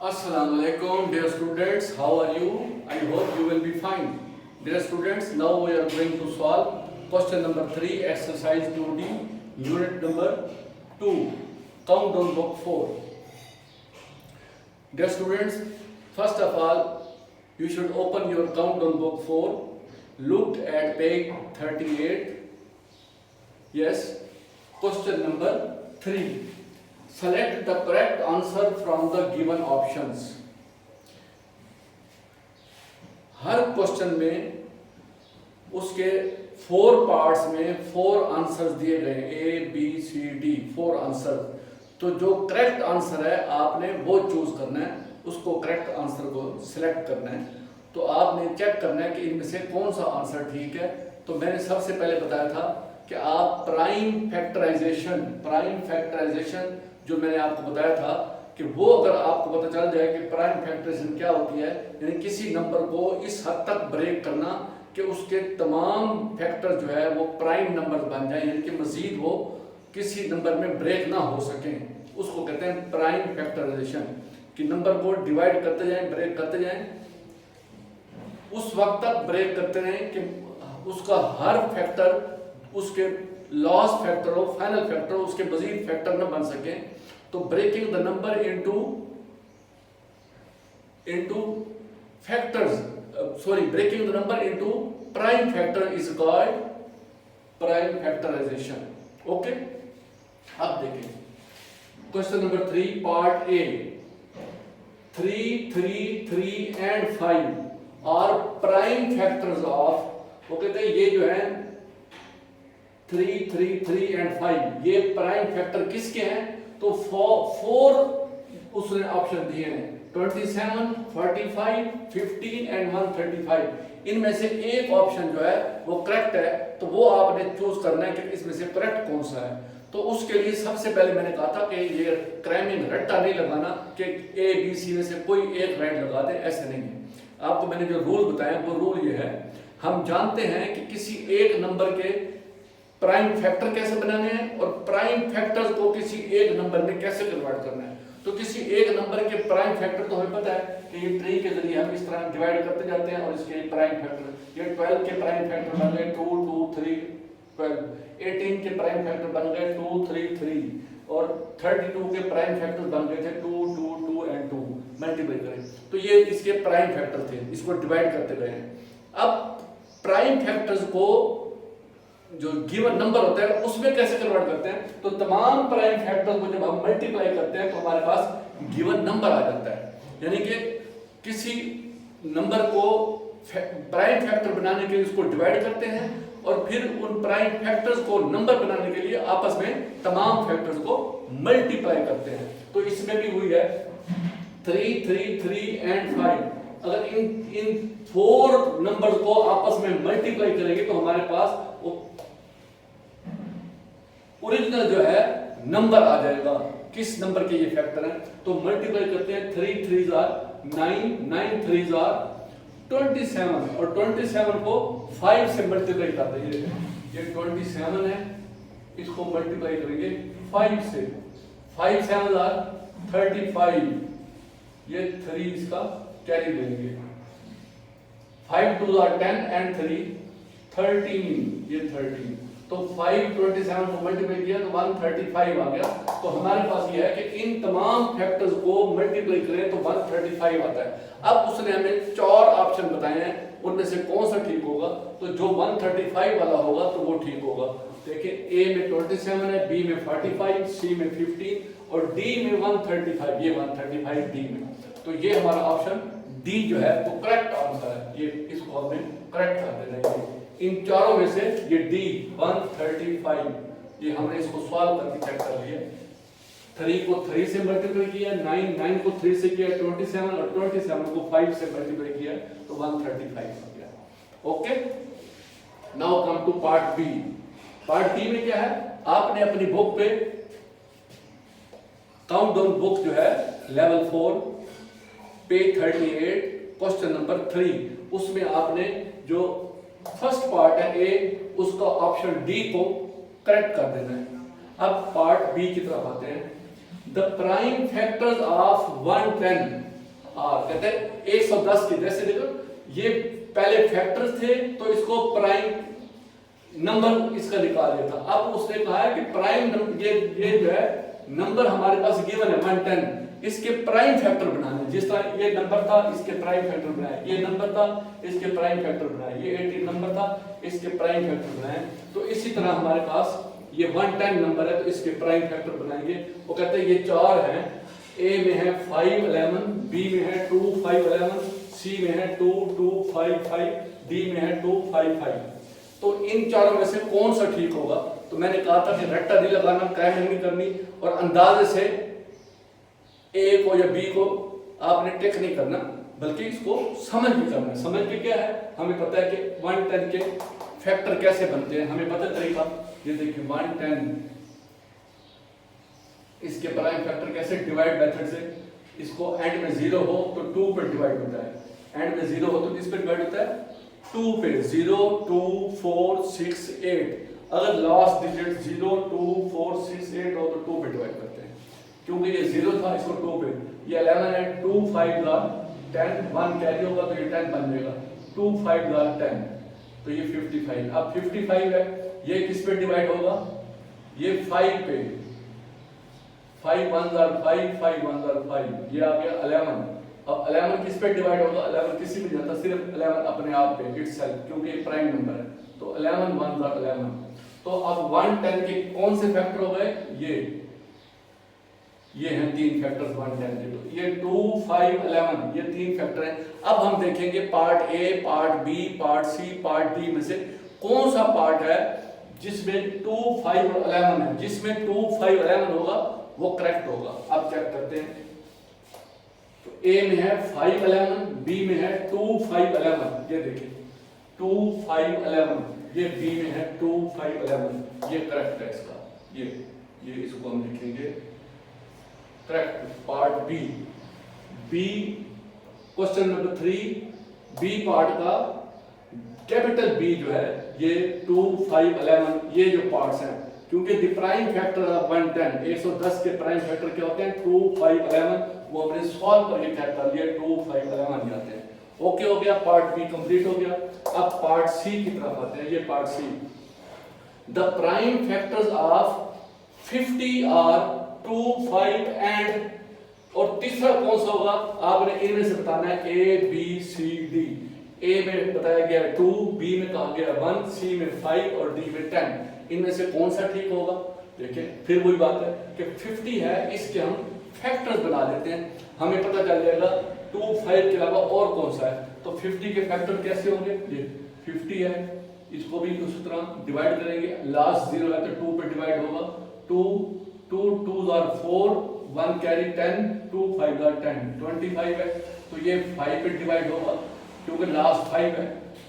Assalamu alaikum, dear students. How are you? I hope you will be fine. Dear students, now we are going to solve question number 3, exercise 2D, unit number 2, countdown book 4. Dear students, first of all, you should open your countdown book 4. Look at page 38. Yes, question number 3. Select the correct answer from the given options. हर question में उसके 4 parts में 4 answers दिए गए, A B C D 4 answer. तो जो correct answer है आपने वो चूज करना है, उसको करेक्ट आंसर को सिलेक्ट करना है। तो आपने चेक करना है कि इनमें से कौन सा आंसर ठीक है। तो मैंने सबसे पहले बताया था कि आप प्राइम फैक्टराइजेशन जो मैंने आपको बताया था कि वो अगर आपको पता चल जाए कि प्राइम फैक्टराइजेशन क्या होती है, यानी किसी नंबर को इस हद तक ब्रेक करना कि उसके तमाम फैक्टर जो है वो प्राइम नंबर बन जाए, यानी कि मजीद वो किसी नंबर में ब्रेक ना हो सके, उसको कहते हैं प्राइम फैक्टराइजेशन। कि नंबर को डिवाइड करते जाएं, ब्रेक करते जाएं, उस वक्त तक ब्रेक करते रहें कि उसका हर फैक्टर उसके लॉस फैक्टर हो, फाइनल फैक्टर हो, उसके मजीद फैक्टर न बन सके। तो breaking the number into factors, breaking the number into prime factor is called prime factorisation. Okay, अब देखें question number 3 part A. 3, 3, 3 and 5 are prime factors of, वो कहते हैं ये जो है 3, 3, 3 एंड 5 ये प्राइम फैक्टर किसके हैं? तो 4 उसने ऑप्शन दिए हैं, 27, 45, 15 एंड 135। इनमें से एक ऑप्शन जो है वो करेक्ट है, तो वो आपने चूज करना है कि इसमें से करेक्ट कौन सा है। तो उसके लिए सबसे पहले मैंने कहा था कि ये क्रैमिंग रट्टा नहीं लगाना कि ए बी सी में से कोई एक राइट लगा दे, ऐसे नहीं है। आपको मैंने जो रूल बताया वो रूल ये है, हम जानते हैं कि किसी एक नंबर के प्राइम फैक्टर कैसे बनाने हैं और प्राइम फैक्टर्स को किसी एक नंबर में कैसे कन्वर्ट करना है। तो किसी एक नंबर के प्राइम फैक्टर तो हमें पता है कि ये 3 के जरिए हम इस तरह डिवाइड करते जाते हैं और इसके प्राइम फैक्टर, ये 12 के प्राइम फैक्टर बन गए 2, 2, 3, 12, 18 के प्राइम फैक्टर बन गए 2, 3, 3 और 32 के प्राइम फैक्टर बन गए थे 2, 2, 2 एंड 2। मल्टीप्लाई करें तो ये इसके प्राइम फैक्टर थे, इसको डिवाइड करते गए हैं। अब प्राइम फैक्टर्स को जो गिवन नंबर होता है उसमें कैसे कन्वर्ट करते हैं? तो तमाम प्राइम फैक्टर को जब हम मल्टीप्लाई करते हैं तो हमारे पास गिवन नंबर आ जाता है। यानी कि किसी नंबर को प्राइम फैक्टर बनाने के लिए उसको डिवाइड करते हैं और फिर उन प्राइम फैक्टर्स को नंबर बनाने के लिए आपस में तमाम फैक्टर्स को मल्टीप्लाई करते हैं। तो इसमें भी हुई है 3, 3, 3 एंड 5। अगर इन 4 नंबर को आपस में मल्टीप्लाई करेंगे तो हमारे पास ओरिजिनल जो है नंबर आ जाएगा, किस नंबर के ये फैक्टर हैं। तो मल्टीप्लाई करते हैं, 3 3s आर 9, 9 3s आर 27 और 27 को 5 से मल्टीप्लाई करते हैं। ये 27 है, इसको मल्टीप्लाई करेंगे 5 से, 5 7 आर 35, ये 3 इसका कैरी लेंगे, 5 2s आर 10 एंड 3 13, ये 13। तो 5 27 को मल्टीप्लाई किया तो 135 आ गया। तो हमारे पास ये है कि इन तमाम फैक्टर्स को मल्टीप्लाई करें तो 135 आता है। अब उसने हमें 4 ऑप्शन बताए हैं, उनमें से कौन सा ठीक होगा? तो जो 135 वाला होगा तो वो ठीक होगा। देखिए ए में 27 है, बी में 45, सी में 15 और डी में 135, ये 135 डी में। तो ये हमारा ऑप्शन डी जो है वो करेक्ट आंसर है। ये इसको हमने करेक्ट कर देना है। इन चारों में से ये डी 135, ये हमने इसको सॉल्व करके चेक कर लिया। 3 को 3 से मल्टीप्लाई किया, 9 को 3 से किया, 27 और 27 को 5 से मल्टीप्लाई किया तो 135 आ गया। Okay, now come to part B. Part B में क्या है? आपने अपनी बुक पे काउंटडाउन बुक जो है लेवल 4 पेज 38 क्वेश्चन नंबर 3, उसमें आपने जो फर्स्ट पार्ट है ए, उसका ऑप्शन डी को करेक्ट कर देना है। अब पार्ट बी की तरफ आते हैं। The prime factors of 110, are. कहते हैं 110 के, जैसे देखो ये पहले फैक्टर्स थे तो इसको प्राइम नंबर इसका निकाल दिया था। अब उसने कहा है कि प्राइम नंबर ये जो है नंबर हमारे पास गिवन है 110, इसके प्राइम फैक्टर बनाने। जिस तरह ये नंबर था इसके प्राइम फैक्टर बनाए, ये नंबर था इसके प्राइम फैक्टर बनाए, ये 18 नंबर था इसके प्राइम फैक्टर बनाए। तो इसी तरह हमारे पास ये 110 नंबर है तो इसके प्राइम फैक्टर बनाएंगे। वो कहते हैं ये 4 हैं, ए में है 5 11, बी में है 2 5 11, सी में है 2 2 5 5, डी में है 2 5 5। तो इन चारों में से कौन सा ठीक होगा? तो मैंने कहा था कि रट्टा नहीं लगाना, क्रैक नहीं करनी और अंदाजे से ए को या बी को आपने टिक नहीं करना, बल्कि इसको समझ भी करना। समझ के क्या है, हमें पता है कि 110 के फैक्टर कैसे बनते हैं, हमें पता है तरीका। ये देखिए 110 इसके प्राइम फैक्टर कैसे, डिवाइड मेथड से। इसको एंड में 0 हो तो 2 पर डिवाइड होता है, एंड में 0 हो तो किस पे डिवाइड होता है, 2 पे। 0 2 4 6 8, अगर लास्ट डिजिट 0 2 4 6 8 हो तो 2 पे डिवाइड करते हैं, क्योंकि ये 0 था इसको 2 पे। ये 11 है, 2 5 का 10, 1 कैरी होगा तो ये 10 बन जाएगा, 2 5 का 10 तो ये 55। अब 55 है, ये किस पे डिवाइड होगा, ये 5 पे। 5 1 5 5 1 5, ये आ गया 11। अब 11 किस पे डिवाइड होगा, 11 किसी में जाता, सिर्फ 11 अपने आप पे इटसेल्फ, क्योंकि ये प्राइम नंबर है। तो 11 1 11। तो अब 110 के कौन से फैक्टर हो गए, ये हैं 3 फैक्टर्स 110 के। तो ये 2 5 11 ये 3 फैक्टर हैं। अब हम देखेंगे part A, part B, part C, part D में से कौन सा पार्ट है जिसमें 2 5 और 11 है। जिसमें 2 5 11 होगा वो करेक्ट होगा। अब चेक करते हैं। तो ए में है 5 11, बी में है 2 5 11, ये देखिए 2 5 11, ये बी में है 2 5 11, ये करेक्ट है इसका। ये इसको हम लिखेंगे correct, part B. B question number 3, B part का कैपिटल बी जो है ये 2 5 11, ये जो पार्ट्स हैं, क्योंकि द प्राइम फैक्टर ऑफ 110 110 के प्राइम फैक्टर क्या होते हैं 2 5 11, वो हमने सॉल्व करके चेक कर लिया 2 5 11 जाते हैं। ओके हो गया, पार्ट बी कंप्लीट हो गया। अब पार्ट सी की तरफ आते हैं। ये part C, the prime factors of 50 are 2 5 and, और तीसरा कौन सा होगा आपने इनमें से बताना है, ए बी सी डी। ए में बताया गया 2, बी में कहा गया 1, सी में 5 और डी में 10। इनमें से कौन सा ठीक होगा? देखिए फिर वही बात है कि 50 है, इसके हम फैक्टर्स बना देते हैं, हमें पता चल जाएगा 2 5 के अलावा और कौन सा है। तो 50 के फैक्टर कैसे होंगे, ये 50 है, इसको भी उसी तरह डिवाइड करेंगे। लास्ट 0 है तो 2 पे डिवाइड होगा, 2 2 2 are 4, 1 कैरी 10, 2 5 are 10, 25 है। तो ये 5 पे डिवाइड होगा, क्योंकि लास्ट 5 है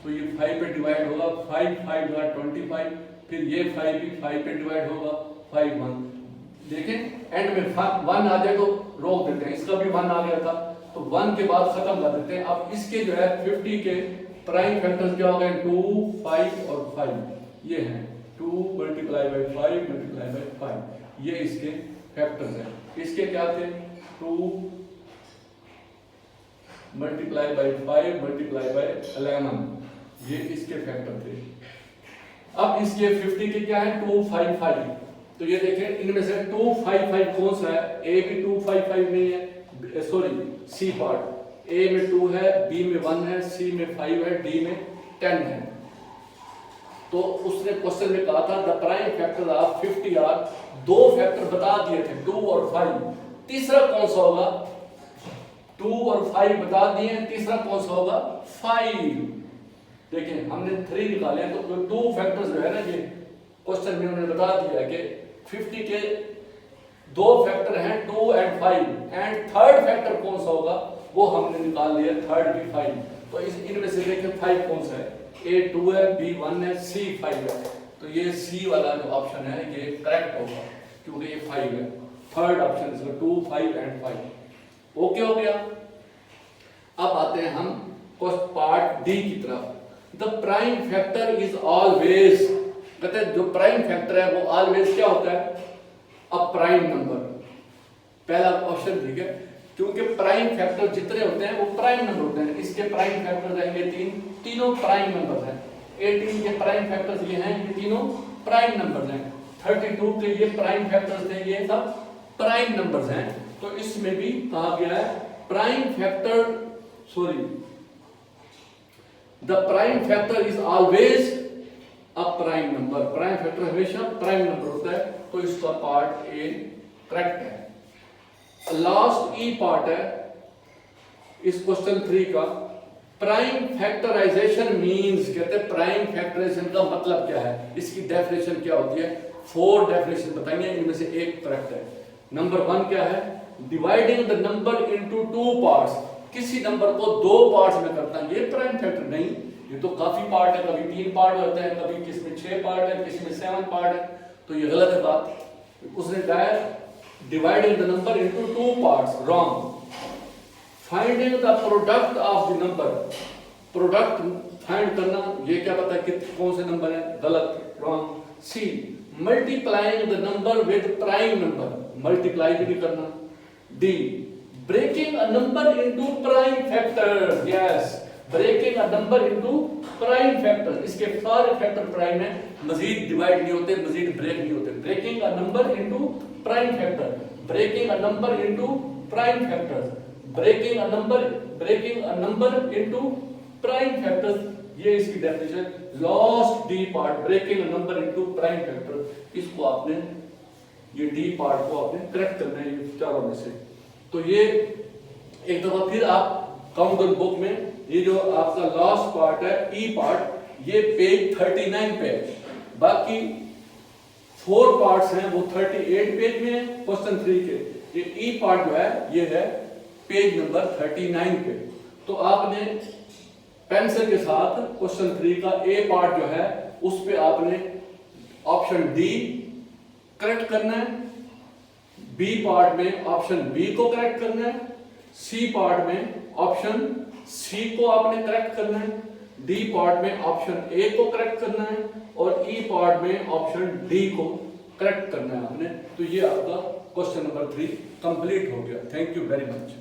तो ये 5 पे डिवाइड होगा, 5 5 are 25। फिर ये 5 भी 5 पे डिवाइड होगा, 5 1। देखें एंड में 1 आ जाए तो रोक देते हैं, इसका भी 1 आ गया था तो 1 के बाद खत्म कर देते हैं। अब इसके जो है 50 के प्राइम फैक्टर्स क्या हो गए, 2 5 और 5, ये हैं 2 मल्टीप्लाई बाई 5 मल्टीप्लाई बाई 5, ये इसके फैक्टर्स हैं। इसके क्या थे, 2 मल्टीप्लाई बाई 5 मल्टीप्लाई बाई 11, ये इसके फैक्टर थे। अब इसके 50 के क्या है, 2 5 5। तो ये देखें इनमें से 2 5 5 कौन सा है, ए भी 2 5 5 नहीं है, सॉरी सी पार्ट, ए में 2 है, बी में 1 है, सी में 5 है, डी में 10 है। तो उसने क्वेश्चन में कहा था the prime factor of 50 are, 2 factor बता दिए थे 2 और 5, तीसरा कौन सा होगा, 2 और 5 बता दिए, तीसरा कौन सा होगा 5। देखिए हमने 3 निकाले हैं, तो 2 फैक्टर्स जो है ना, ये क्वेश्चन में उन्होंने बता दिया कि 50 के 2 फैक्टर हैं 2 एंड 5, एंड थर्ड फैक्टर कौन सा होगा वो हमने निकाल लिया, थर्ड भी 5। तो इनमें से देखिए 5 कौन सा है, ए 2 है, बी 1 है, सी 5 है। तो ये सी वाला जो ऑप्शन है ये करेक्ट होगा, क्योंकि ये 5 है, थर्ड ऑप्शन इसका 2 5 एंड 5। ओके हो गया। अब आते हैं हम पार्ट डी की तरफ। The prime factor is always, कहते हैं जो प्राइम फैक्टर है वो ऑलवेज क्या होता है, अ प्राइम नंबर। पहला ऑप्शन ठीक है, क्योंकि प्राइम फैक्टर जितने होते हैं वो प्राइम नंबर होते हैं। इसके प्राइम फैक्टर रहेंगे तीनों प्राइम नंबर हैं। 18 के प्राइम फैक्टर्स ये हैं, ये तीनों प्राइम नंबर हैं। 32 के ये प्राइम फैक्टर्स हैं, ये सब प्राइम नंबर्स हैं। तो इसमें भी कहा गया है prime factor, sorry, the prime factor is always a prime number. Prime factor हमेशा प्राइम नंबर होता है, तो इसका पार्ट ए करेक्ट है। लास्ट ई पार्ट है इस क्वेश्चन 3 का। प्राइम फैक्टराइजेशन मींस, कहते हैं प्राइम फैक्टराइजेशन का मतलब क्या है, इसकी डेफिनेशन क्या होती है। 4 डेफिनेशन बताएंगे, इनमें से एक करेक्ट है। नंबर 1 क्या है, dividing the number into 2 parts. किसी नंबर को 2 पार्ट्स में करता है, ये प्राइम फैक्टर नहीं। ये तो काफी पार्ट है, कभी 3 पार्ट होते हैं, कभी किसमें 6 पार्ट है, किसी में 7 पार्ट है, तो ये गलत है बात। उसने कहा है dividing the number into 2 parts, wrong. Finding the product of the number, product find करना, ये क्या पता है कि कौन से नंबर है, गलत, wrong. C, multiplying the number with prime number, multiply भी नहीं करना. D, breaking a number into prime factors, yes, breaking a number into prime factors. इसके सारे फैक्टर प्राइम है, मजीद डिवाइड नहीं होते, मजीद ब्रेक नहीं होते. Breaking a number into prime factor, breaking a number into prime factors, breaking a number into prime factors, ये इसकी definition. Last D part, breaking a number into prime factor, इसको आपने, ये डी पार्ट को आपने correct करना है, ये चारों में से. तो ये एक दफा फिर आप काउंट बुक में, ये जो आपका लास्ट पार्ट है ई पार्ट, ये पेज 39 पे है. बाकी 4 पार्ट्स हैं वो 38 पेज में है क्वेश्चन 3 के. ये ई पार्ट जो है ये है पेज नंबर 39 पे. तो आपने पेंसिल के साथ क्वेश्चन 3 का ए पार्ट जो है उस पे आपने ऑप्शन डी करेक्ट करना है, बी पार्ट में ऑप्शन बी को करेक्ट करना है, सी पार्ट में ऑप्शन सी को आपने करेक्ट करना है, डी पार्ट में ऑप्शन ए को करेक्ट करना है और ई पार्ट में ऑप्शन डी को करेक्ट करना है आपने. तो ये आपका क्वेश्चन नंबर 3 कंप्लीट हो गया. Thank you very much.